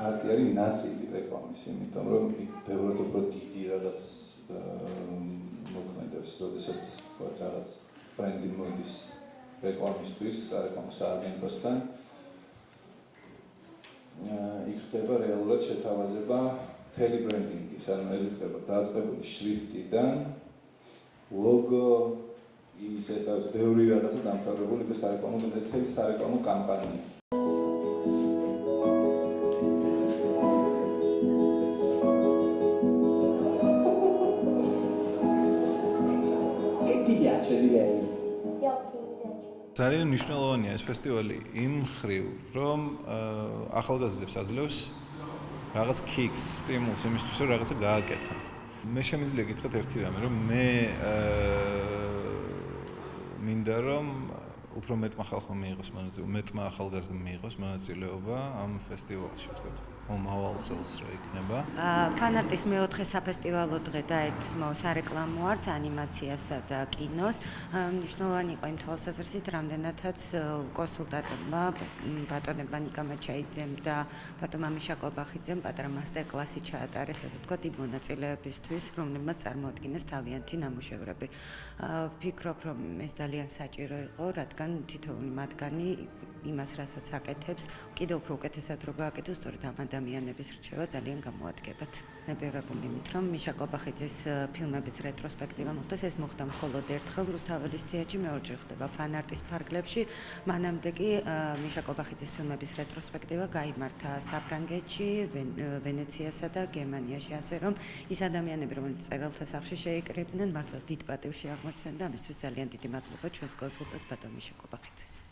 არტი არის ნაწილი რეკლამის, იმიტომ რომ იქ ბევრად უფრო დიდი რაღაც მოქმედებს, როდესაც რაღაც ბრენდი მოდის რეკლამისთვის, სარეკლამო სააგენტოსთან. იქ ხდება რეალურად შეთავაზება მთელი ბრენდინგის, ანუ ეს იწყება დაწყებული შრიფტიდან, ლოგო, ის არის ბევრი რაღაცა დამთავრებული და სარეკლამო მთელი სარეკლამო კამპანია. ძალიან მნიშვნელოვანია ეს ფესტივალი იმ მხრივ, რომ ახალგაზრდებს აძლევს რაღაც kicks, სტიმულს იმისთვის, რომ რაღაცა გააკეთონ. მე შემიძლია გითხრათ ერთი რამე, რომ მე მინდა რომ უფრო მეტმა ხალხმა მიიღოს მონაწილეობა, მეტმა ახალგაზრდამ მიიღოს მონაწილეობა ამ ფესტივალში, ვთქვათ, მომავალ წელს რა იქნება. ფანარტის მეოთხე საფესტივალო დღე დაეთმო სარეკლამო არტს, ანიმაციასა და კინოს. მნიშვნელოვანი იყო იმ თვალსაზრისით, რამდენადაც კონსულტანტებმა ბატონებმა ნიკა მაჩაიძემ და ბატონმა მიშა კობახიძემ პატარა მასტერკლასი ჩაატარეს, ასე ვთქვათ, იმ მონაწილეებისთვის, რომლებმაც წარმოადგინეს თავიანთი ნამუშევრები. ვფიქრობ, რომ ეს ძალიან საჭირო იყო, რადგან თითოეული მათგანი იმას, რასაც აკეთებს, კიდევ უფრო უკეთესად რო გააკეთოს, სწორედ ამ ადამიანების რჩევა ძალიან გამოადგებათ. ნებევებული იმით, რომ მიშა კობახიძის ფილმების რეტროსპექტივა მოხდეს, ეს მოხდა მხოლოდ ერთხელ რუსთაველის თეატრში, მეორჯერ ხდება ფანარტის ფარგლებში. მანამდე კი მიშა კობახიძის ფილმების რეტროსპექტივა გაიმართა საფრანგეთში, ვენეციასა და გერმანიაში, ასე რომ ის ადამიანები, რომლებიც წერალთა სახლში შეიკრიბნენ, მართლა დიდ პატივში აღმოჩნდნენ და ამისთვის ძალიან დიდი მადლობა ჩვენს კონსულტანტს ბატონ მიშა კობახიძეს.